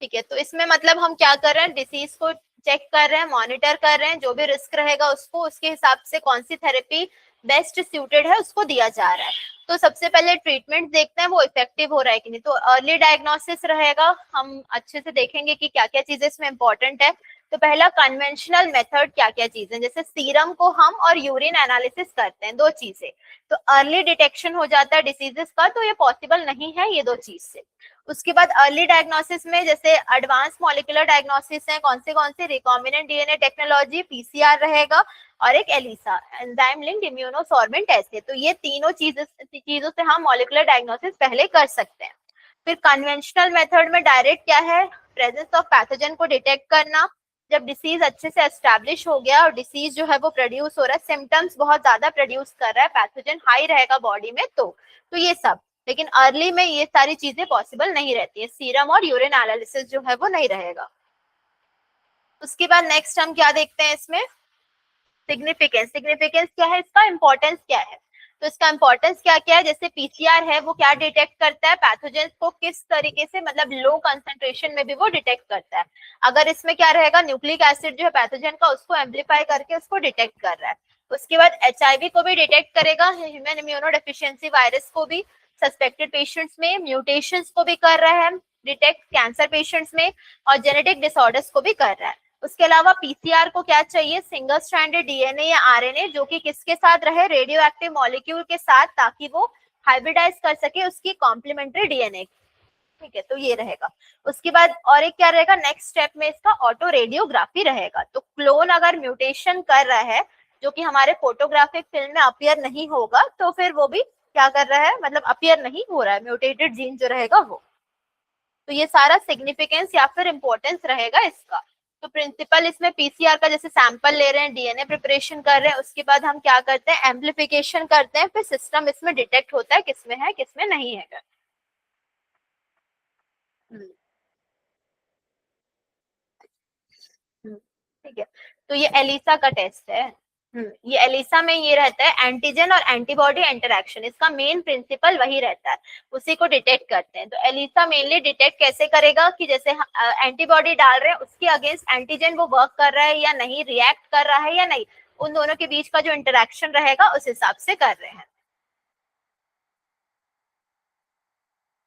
ठीक है। तो इसमें मतलब हम क्या कर रहे हैं, डिसीज को चेक कर रहे हैं, मॉनिटर कर रहे हैं, जो भी रिस्क रहेगा उसको उसके हिसाब से कौन सी थेरेपी बेस्ट सूटेड है उसको दिया जा रहा है। तो सबसे पहले ट्रीटमेंट देखते हैं वो इफेक्टिव हो रहा है कि नहीं। तो अर्ली डायग्नोसिस रहेगा, हम अच्छे से देखेंगे कि क्या क्या चीजें इसमें इंपॉर्टेंट है। तो पहला कन्वेंशनल मेथड क्या क्या चीजें, जैसे सीरम को हम और यूरिन एनालिसिस करते हैं, दो चीजें। तो अर्ली डिटेक्शन हो जाता है डिसीजेस का, तो ये पॉसिबल नहीं है ये दो चीज से। उसके बाद अर्ली डायग्नोसिस में जैसे एडवांस मॉलिक्यूलर डायग्नोसिस है, कौन से रिकॉम्बिनेंट डीएनए टेक्नोलॉजी, पीसीआर रहेगा, और एक एलिसा एंजाइम लिंक्ड इम्यूनोसॉर्बेंट ऐसे। तो ये तीनों चीजों से हम मॉलिक्यूलर डायग्नोसिस पहले कर सकते हैं। फिर कन्वेंशनल मेथड में डायरेक्ट क्या है, प्रेजेंस ऑफ पैथोजन को डिटेक्ट करना। जब डिसीज अच्छे से एस्टैब्लिश हो गया और डिसीज जो है वो प्रोड्यूस हो रहा है, सिम्टम्स बहुत ज्यादा प्रोड्यूस कर रहा है, पैथोजन हाई रहेगा बॉडी में, तो ये सब। लेकिन अर्ली में ये सारी चीजें पॉसिबल नहीं रहती है, सीरम और यूरिन एनालिसिस जो है वो नहीं रहेगा। उसके बाद नेक्स्ट हम क्या देखते हैं इसमें, सिग्निफिकेंस। सिग्निफिकेंस क्या है इसका, इंपॉर्टेंस क्या है। तो इसका इंपॉर्टेंस क्या क्या है, जैसे पीसीआर है वो क्या डिटेक्ट करता है, पैथोजेंस को किस तरीके से, मतलब लो कंसंट्रेशन में भी वो डिटेक्ट करता है। अगर इसमें क्या रहेगा, न्यूक्लिक एसिड जो है पैथोजन का उसको एम्प्लीफाई करके उसको डिटेक्ट कर रहा है। उसके बाद एचआईवी को भी डिटेक्ट करेगा, ह्यूमन इम्यूनो डेफिशिएंसी वायरस को भी, सस्पेक्टेड पेशेंट्स में म्यूटेशंस को भी कर रहा है डिटेक्ट, कैंसर पेशेंट्स में, और जेनेटिक डिसऑर्डर्स को भी कर रहा है। उसके अलावा पीसीआर को क्या चाहिए, सिंगल स्ट्रैंडेड डीएनए या आरएनए जो कि किसके साथ रहे, रेडियो एक्टिव मॉलिक्यूल के साथ, ताकि वो हाइब्रिडाइज कर सके उसकी कॉम्प्लीमेंट्री डीएनए। ठीक है, तो ये रहेगा। उसके बाद और एक क्या रहेगा, नेक्स्ट स्टेप में इसका ऑटो रेडियोग्राफी रहेगा। तो क्लोन अगर म्यूटेशन कर रहा है जो कि हमारे फोटोग्राफिक फिल्म में अपीयर नहीं होगा, तो फिर वो भी क्या कर रहा है, मतलब अपीयर नहीं हो रहा है, म्यूटेटेड जीन जो रहेगा वो। तो ये सारा सिग्निफिकेंस या फिर इंपॉर्टेंस रहेगा इसका। तो प्रिंसिपल इसमें पीसीआर का जैसे सैंपल ले रहे हैं, डीएनए प्रिपरेशन कर रहे हैं, उसके बाद हम क्या करते हैं, एम्प्लीफिकेशन करते हैं, फिर सिस्टम इसमें डिटेक्ट होता है किसमें है किसमें नहीं है। ठीक है, तो ये एलिसा का टेस्ट है। ये एलिसा में ये रहता है एंटीजन और एंटीबॉडी इंटरेक्शन, इसका मेन प्रिंसिपल वही रहता है, उसी को डिटेक्ट करते हैं। तो एलिसा मेनली डिटेक्ट कैसे करेगा कि जैसे एंटीबॉडी डाल रहे हैं उसके अगेंस्ट एंटीजन वो वर्क कर रहा है या नहीं, रिएक्ट कर रहा है या नहीं, उन दोनों के बीच का जो इंटरेक्शन रहेगा उस हिसाब से कर रहे हैं।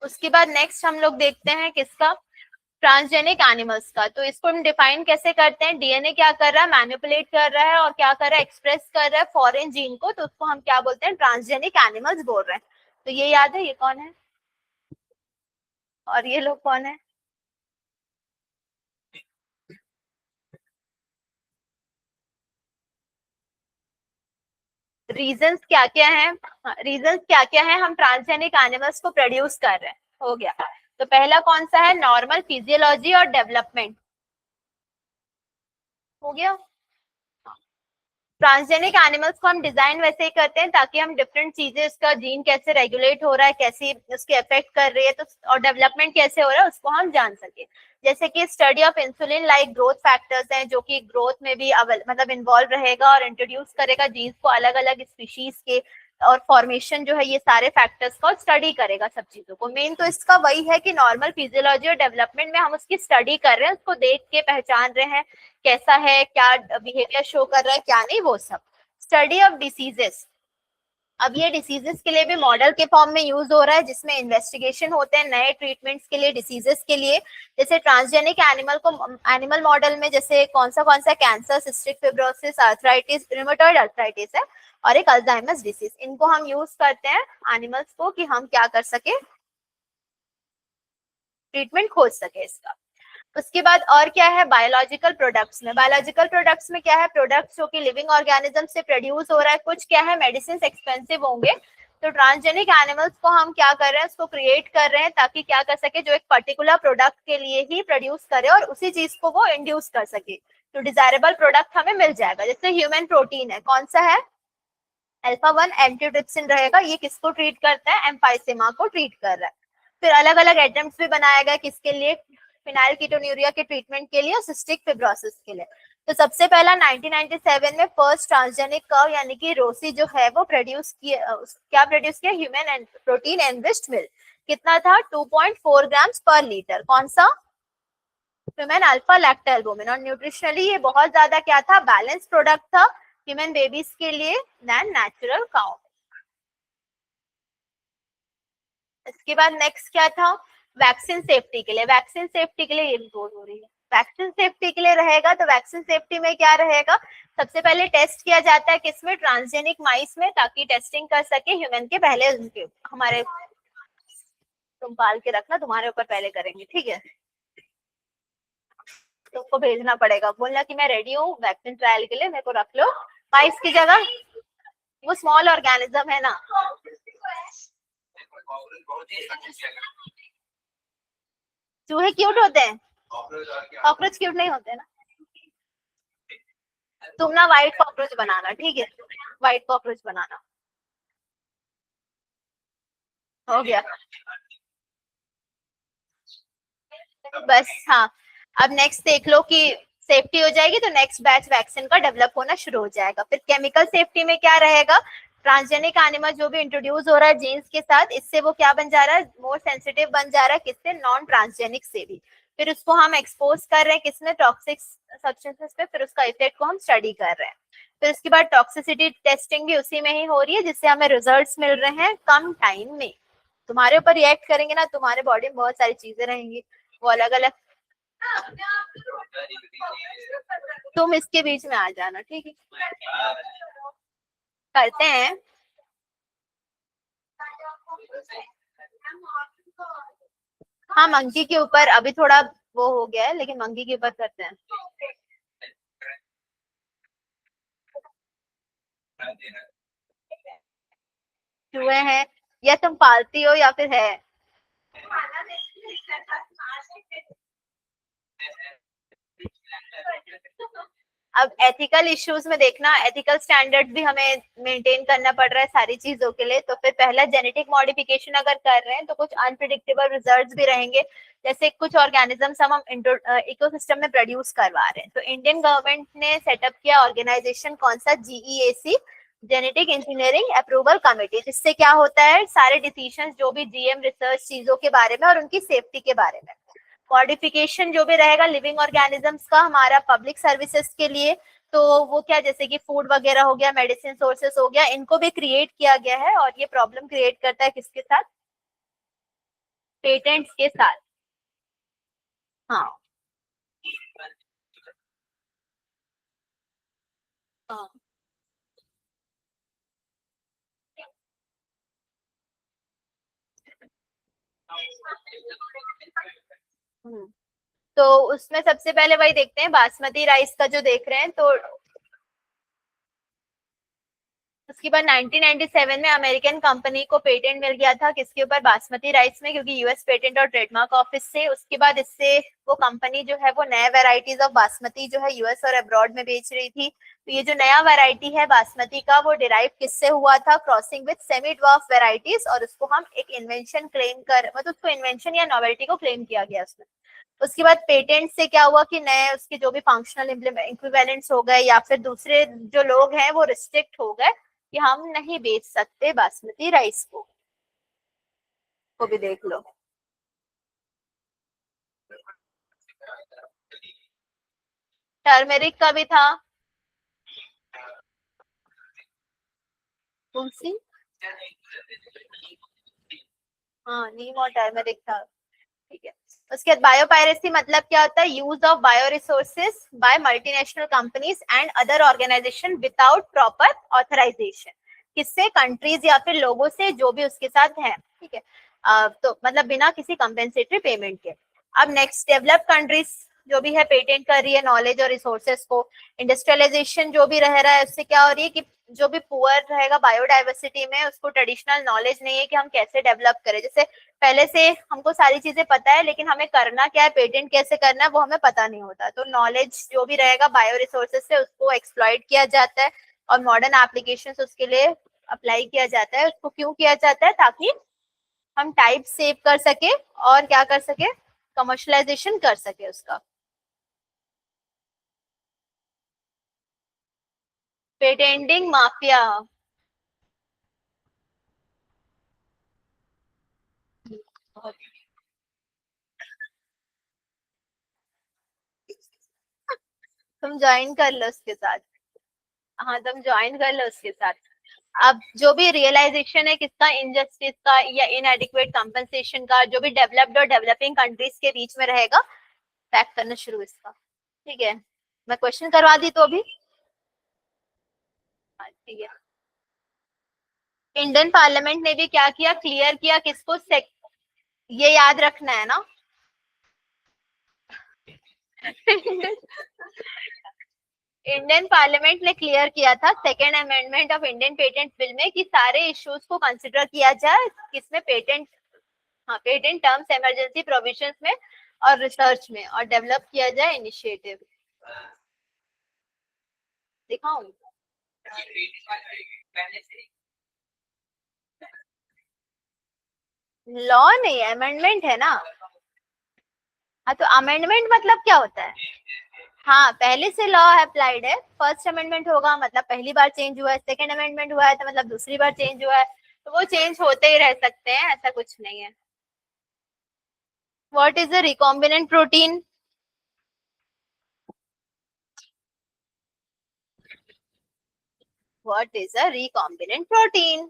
उसके बाद नेक्स्ट हम लोग देखते हैं किसका, ट्रांसजेनिक एनिमल्स का। तो इसको हम डिफाइन कैसे करते हैं, डीएनए क्या कर रहा है, मैनिपुलेट कर रहा है और क्या कर रहा है, एक्सप्रेस कर रहा है फॉरेन जीन को, तो उसको हम क्या बोलते हैं, ट्रांसजेनिक एनिमल्स बोल रहे हैं। तो ये याद है, ये कौन है और ये लोग कौन है। रीजंस क्या क्या है, रीजंस क्या क्या है हम ट्रांसजेनिक एनिमल्स को प्रोड्यूस कर रहे हैं, हो गया। तो पहला कौन सा है, नॉर्मल फिजियोलॉजी और डेवलपमेंट, हो गया। ट्रांसजेनिक एनिमल्स को हम डिजाइन वैसे ही करते हैं ताकि हम डिफरेंट चीजें, उसका जीन कैसे रेगुलेट हो रहा है, कैसे उसके इफेक्ट कर रही है, तो और डेवलपमेंट कैसे हो रहा है उसको हम जान सके। जैसे कि study of insulin like growth factors हैं जो कि ग्रोथ में भी मतलब इन्वॉल्व रहेगा और इंट्रोड्यूस करेगा जीन्स को अलग अलग स्पीशीज के, और फॉर्मेशन जो है, ये सारे फैक्टर्स को स्टडी करेगा सब चीजों को। मेन तो इसका वही है कि नॉर्मल फिजियोलॉजी और डेवलपमेंट में हम उसकी स्टडी कर रहे हैं, उसको देख के पहचान रहे हैं कैसा है, क्या बिहेवियर शो कर रहा है क्या नहीं, वो सब। स्टडी ऑफ डिसीजेस, अब ये डिसीजेस के लिए भी मॉडल के फॉर्म में यूज हो रहा है, जिसमें इन्वेस्टिगेशन होते हैं नए ट्रीटमेंट्स के लिए डिसीजेस के लिए। जैसे ट्रांसजेनिक एनिमल को, एनिमल मॉडल में जैसे कौन सा cancer, cystic fibrosis, arthritis, rheumatoid arthritis है, और एक अल्जाइमर्स डिसीज, इनको हम यूज करते हैं एनिमल्स को कि हम क्या कर सके, ट्रीटमेंट खोज सके इसका। उसके बाद और क्या है, बायोलॉजिकल प्रोडक्ट्स में, बायोलॉजिकल प्रोडक्ट्स में क्या है, प्रोडक्ट्स जो कि लिविंग ऑर्गेनिज्म से प्रोड्यूस हो रहा है, कुछ क्या है मेडिसिन एक्सपेंसिव होंगे, तो ट्रांसजेनिक एनिमल्स को हम क्या कर रहे हैं, उसको क्रिएट कर रहे हैं ताकि क्या कर सके, जो एक पर्टिकुलर प्रोडक्ट के लिए ही प्रोड्यूस करे और उसी चीज को वो इंड्यूस कर सके, तो डिजायरेबल प्रोडक्ट हमें मिल जाएगा। जैसे ह्यूमन प्रोटीन है, कौन सा है, अल्फा 1 एंटीट्रिप्सिन रहेगा, ये किसको ट्रीट करता है, एम्फाइसेमा को ट्रीट कर रहा है। फिर अलग अलग एटम्स भी बनाया गया किसके लिए, फिनाइल कीटोन्यूरिया के ट्रीटमेंट के लिए और सिस्टिक फिब्रोसिस के लिए। तो सबसे पहला 1997 में फर्स्ट ट्रांसजेनिक कर्व यानी कि रोसी जो है वो प्रोड्यूस किया, क्या प्रोड्यूस किया, ह्यूमन प्रोटीन एनरिच्ड मिल्क, कितना था 2.4 ग्राम्स पर लीटर, कौन सा, ह्यूमन अल्फा लैक्टोएल्बुमिन। और न्यूट्रिशनली ये बहुत ज्यादा क्या था, बैलेंस प्रोडक्ट था ह्यूमन बेबीज के लिए देन नेचुरल काउ। इसके बाद नेक्स्ट क्या था, वैक्सीन सेफ्टी के लिए, वैक्सीन सेफ्टी के लिए ये भी बोल हो रही है, वैक्सीन सेफ्टी के लिए रहेगा। तो वैक्सीन सेफ्टी में क्या रहेगा, सबसे पहले टेस्ट किया जाता है किसमें, ट्रांसजेनिक माइस में, ताकि टेस्टिंग कर सके ह्यूमन के पहले, उनके हमारे, तुम पाल के रखना, तुम्हारे ऊपर पहले करेंगे, ठीक है। तुमको भेजना पड़ेगा, बोलना कि मैं रेडी हूँ वैक्सीन ट्रायल के लिए, मेरे को रख लो माइस की जगह, वो स्मॉल ऑर्गेनिज्म है ना। चूहे क्यूट होते हैं, कॉकरोच क्यूट नहीं होते ना। तुम ना व्हाइट कॉकरोच बनाना, ठीक है, व्हाइट कॉकरोच बनाना। हो गया बस। हाँ, अब नेक्स्ट देख लो कि सेफ्टी हो जाएगी तो नेक्स्ट बैच वैक्सीन का डेवलप होना शुरू हो जाएगा। फिर केमिकल सेफ्टी में क्या रहेगा, ट्रांसजेनिक एनिमल जो भी इंट्रोड्यूस हो रहा है जीन्स के साथ, इससे वो क्या बन जा रहा है, मोर सेंसिटिव बन जा रहा है, किससे, नॉन ट्रांसजेनिक से भी। फिर उसको हम एक्सपोज कर रहे हैं किसमें, टॉक्सिक सब्सटेंसेस पे, फिर उसका इफेक्ट को हम स्टडी कर रहे हैं। फिर उसके बाद टॉक्सिसिटी टेस्टिंग भी उसी में ही हो रही है, जिससे हमें रिजल्ट्स मिल रहे हैं कम टाइम में। तुम्हारे ऊपर रिएक्ट करेंगे ना, तुम्हारे बॉडी में बहुत सारी चीजें रहेंगी, वो अलग अलग। तुम इसके बीच में आ जाना, ठीक है, करते हैं। हाँ, मंकी के ऊपर अभी थोड़ा वो हो गया है, लेकिन मंकी के ऊपर करते हैं। चूहे हैं, या तुम पालती हो या फिर है। अब एथिकल इश्यूज में देखना, एथिकल स्टैंडर्ड भी हमें मेंटेन करना पड़ रहा है सारी चीजों के लिए। तो फिर पहला, जेनेटिक मॉडिफिकेशन अगर कर रहे हैं तो कुछ अनप्रिडिक्टेबल रिजल्ट्स भी रहेंगे। जैसे कुछ ऑर्गेनिजम्स हम इकोसिस्टम में प्रोड्यूस करवा रहे हैं, तो इंडियन गवर्नमेंट ने सेटअप किया ऑर्गेनाइजेशन, कौन सा, GEAC, genetic engineering approval committee, जिससे क्या होता है, सारे डिसीजन जो भी जीएम रिसर्च चीजों के बारे में और उनकी सेफ्टी के बारे में। मॉडिफिकेशन जो भी रहेगा लिविंग ऑर्गेनिजम्स का हमारा पब्लिक सर्विसेज के लिए, तो वो क्या, जैसे कि फूड वगैरह हो गया, मेडिसिन सोर्सेस हो गया, इनको भी क्रिएट किया गया है। और ये प्रॉब्लम क्रिएट करता है किसके साथ, पेटेंट्स के साथ। हाँ, हाँ। हम्म। तो उसमें सबसे पहले वही देखते हैं, बासमती राइस का जो देख रहे हैं, तो उसके बाद 1997 में अमेरिकन कंपनी को पेटेंट मिल गया था किसके ऊपर, बासमती राइस में, क्योंकि यूएस पेटेंट और ट्रेडमार्क ऑफिस से। उसके बाद इससे वो कंपनी जो है वो नए वेराइटीज ऑफ बासमती जो है यूएस और अब्रॉड में बेच रही थी। तो ये जो नया वेराइटी है बासमती का, वो डिराइव किससे हुआ था, crossing with semi dwarf varieties, और उसको हम एक इन्वेंशन क्लेम कर, मतलब उसको इन्वेंशन या नॉवेल्टी को क्लेम किया गया उसमें। उसके बाद पेटेंट से क्या हुआ कि नए उसके जो भी फंक्शनल इक्विवेलेंट्स हो गए, या फिर दूसरे जो लोग हैं वो रिस्ट्रिक्ट हो गए कि हम नहीं बेच सकते बासमती राइस को भी देख लो। टर्मेरिक का भी था, तुलसी, हाँ, नीम और टर्मेरिक था, ठीक है। उसके बाद बायोपायरेसी मतलब क्या होता है, use of bio resources by multinational companies and other organisation without proper authorisation, किससे, कंट्रीज या फिर लोगों से जो भी उसके साथ है, ठीक है। तो मतलब बिना किसी कंपेंसेटरी पेमेंट के। अब नेक्स्ट, डेवलप कंट्रीज जो भी है पेटेंट कर रही है नॉलेज और रिसोर्सेज को। इंडस्ट्रियलाइजेशन जो भी रह रहा है, उससे क्या हो रही है कि जो भी पुअर रहेगा बायोडाइवर्सिटी में, उसको ट्रेडिशनल नॉलेज नहीं है कि हम कैसे डेवलप करें। जैसे पहले से हमको सारी चीजें पता है, लेकिन हमें करना क्या है, पेटेंट कैसे करना है, वो हमें पता नहीं होता। तो नॉलेज जो भी रहेगा बायो रिसोर्सेज से, उसको एक्सप्लॉइट किया जाता है और मॉडर्न एप्लीकेशन उसके लिए अप्लाई किया जाता है। उसको क्यों किया जाता है, ताकि हम टाइप सेव कर सके और क्या कर सके, कमर्शलाइजेशन कर सके उसका। Patenting mafia. तुम ज्वाइन कर लो उसके साथ, हाँ, तुम ज्वाइन कर लो उसके साथ। अब जो भी रियलाइजेशन है किसका, इनजस्टिस का या इनएडिक्वेट कंपनसेशन का, जो भी डेवलप्ड और डेवलपिंग कंट्रीज के बीच में रहेगा, पैक करना शुरू इसका, ठीक है। मैं क्वेश्चन करवा दी तो अभी, हाँ, ठीक है। इंडियन पार्लियामेंट ने भी क्या किया, क्लियर किया किसको, ये याद रखना है ना। इंडियन पार्लियामेंट ने क्लियर किया था second amendment of Indian patent bill में कि सारे इश्यूज को कंसिडर किया जाए किसमें, पेटेंट, हाँ, पेटेंट टर्म्स इमरजेंसी प्रोविजंस में। और रिसर्च में, और डेवलप किया जाए इनिशिएटिव। दिखाऊं? लॉ नहीं, अमेंडमेंट है ना। हाँ तो अमेंडमेंट मतलब क्या होता है? हाँ, पहले से लॉ अप्लाइड है, फर्स्ट अमेंडमेंट होगा मतलब पहली बार चेंज हुआ है, सेकंड अमेंडमेंट हुआ है तो मतलब दूसरी बार चेंज हुआ है, तो वो चेंज होते ही रह सकते हैं, ऐसा कुछ नहीं है। What is a recombinant protein? What is a recombinant protein?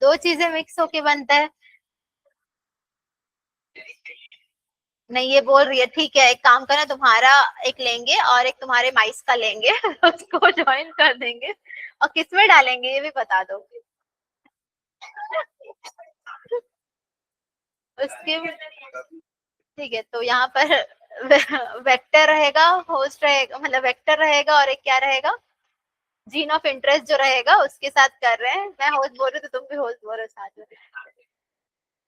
दो चीजें मिक्स होके बनता है। नहीं, ये बोल रही है, ठीक है, एक काम करना, तुम्हारा एक लेंगे और एक तुम्हारे माइस का लेंगे उसको ज्वाइन कर देंगे, और किसमें डालेंगे ये भी बता दो उसके। ठीक है, तो यहाँ पर वेक्टर रहेगा, होस्ट रहेगा, मतलब वेक्टर रहेगा, और एक क्या रहेगा, जीन ऑफ इंटरेस्ट जो रहेगा उसके साथ कर रहे हैं। मैं होस्ट बोल रही हूँ तो तुम भी होस्ट बोल रहे हो साथ में।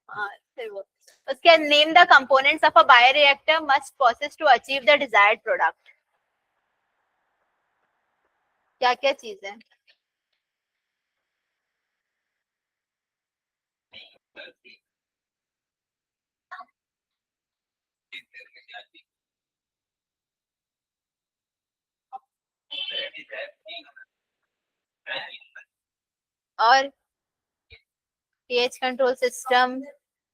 हाँ, फिर वो उसके name the components of a bioreactor must process to achieve the desired product. क्या क्या चीज है? और pH control system,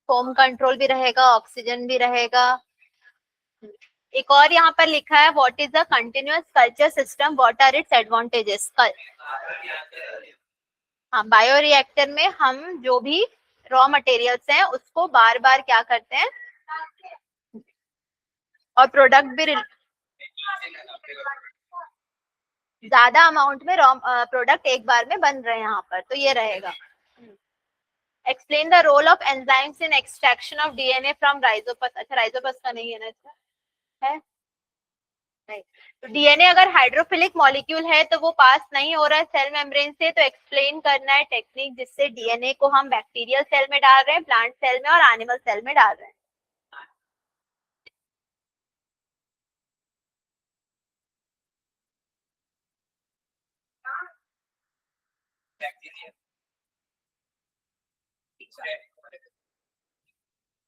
foam control भी रहेगा, ऑक्सीजन भी रहेगा। एक और यहाँ पर लिखा है, what is the continuous culture system, what are its advantages. हाँ, बायोरिएक्टर में हम जो भी रॉ मटेरियल्स हैं उसको बार बार क्या करते हैं, और प्रोडक्ट भी ज्यादा अमाउंट में रॉ प्रोडक्ट एक बार में बन रहे हैं यहाँ पर, तो ये रहेगा। Explain the role of enzymes in extraction of DNA from Rhizopus. अच्छा, राइजोपस का नहीं है ना इसका? है नहीं। तो डीएनए अगर हाइड्रोफिलिक मॉलिक्यूल है तो वो पास नहीं हो रहा है सेल मेम्ब्रेन से, तो एक्सप्लेन करना है टेक्निक जिससे डीएनए को हम बैक्टीरियल सेल में डाल रहे हैं, प्लांट सेल में और एनिमल सेल में डाल रहे हैं।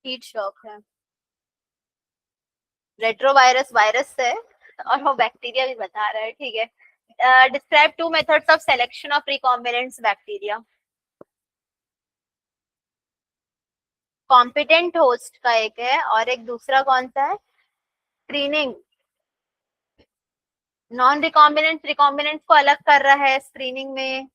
हीट शॉक है, रेट्रोवायरस वायरस है, और वो बैक्टीरिया भी बता रहा है, ठीक है। Describe two methods of selection of recombinants bacteria. Competent host का एक है, और एक दूसरा कौन सा है? स्क्रीनिंग। नॉन रिकॉम्बिनेंट रिकॉम्बिनेंट्स को अलग कर रहा है स्क्रीनिंग में।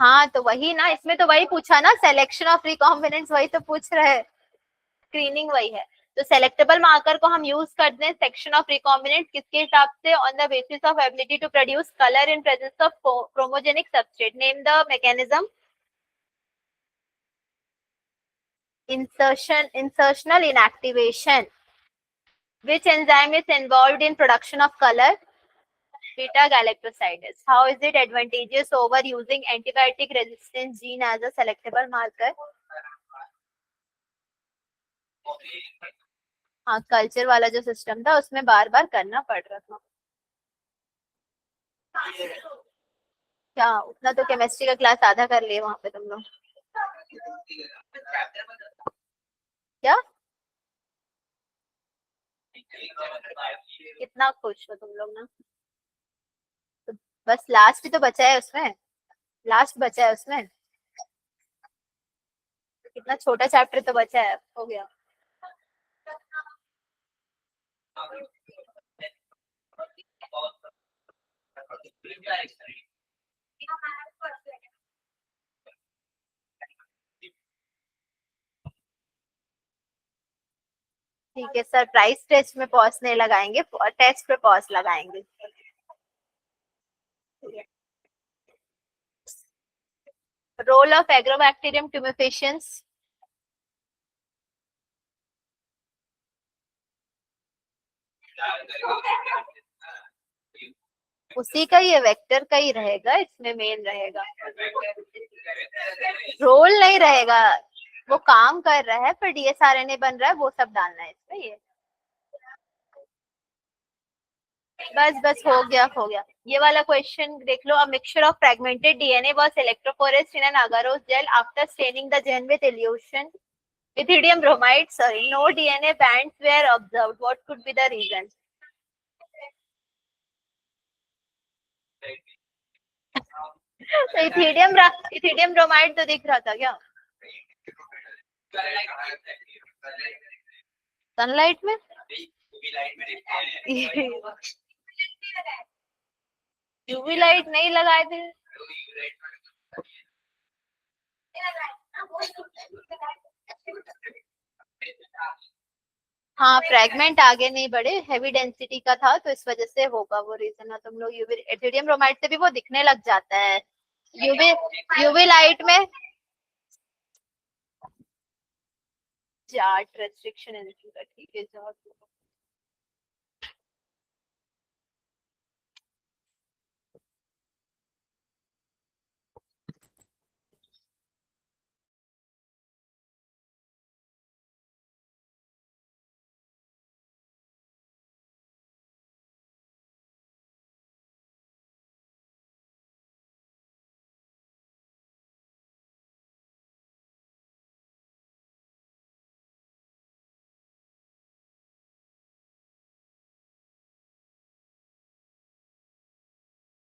हाँ तो वही ना, इसमें तो वही पूछा ना, सिलेक्शन ऑफ रिकॉम्बिनेंट्स वही तो पूछ रहे हैं, स्क्रीनिंग वही है। तो सेलेक्टेबल मार्कर को हम यूज करते हैं सेक्शन ऑफ रिकॉम्बिनेंट किसके हिसाब से, on the basis of ability to produce colour in presence of chromogenic substrate. Name the mechanism. insertional inactivation. Which enzyme is involved in production of color? Beta galactosidase. How is it advantageous over using antibiotic resistance gene as a selectable marker? हाँ, culture वाला जो system था उसमें बार बार करना पड़ रहा था। क्या उतना तो केमिस्ट्री का क्लास आधा कर लिए वहां पे तुम लोग? क्या? कितना खुश हो तुम लोग ना। तो बस लास्ट ही तो बचा है उसमें, लास्ट बचा है उसमें, कितना छोटा चैप्टर तो बचा है, हो गया। ठीक है सर, प्राइस टेस्ट में पॉज नहीं लगाएंगे, टेस्ट पे पॉज लगाएंगे। Role of Agrobacterium tumefaciens. उसी का ये वेक्टर का ही रहेगा, इसमें मेन रहेगा, रोल नहीं रहेगा। वो काम कर रहा है पर डीएस आरएनए बन रहा है, वो सब डालना है इसमें। ये बस बस हो गया हो गया। ये वाला क्वेश्चन देख लो। A mixture of fragmented DNA was electrophoresed in an agarose gel after staining the gel with illusion ethidium bromide. Sorry, no DNA bands were observed. What could be the reason? Ethidium bromide तो दिख रहा था क्या sunlight में? UV light नहीं लगाए थे। हाँ, फ्रैगमेंट आगे नहीं बढ़े, हैवी डेंसिटी का था तो इस वजह से होगा वो रीजन है। तुम लोग यूवी एथिडियम ब्रोमाइड से भी वो दिखने लग जाता है यूवी यूवी लाइट में। जाट रेस्ट्रिक्शन ठीक है जाट।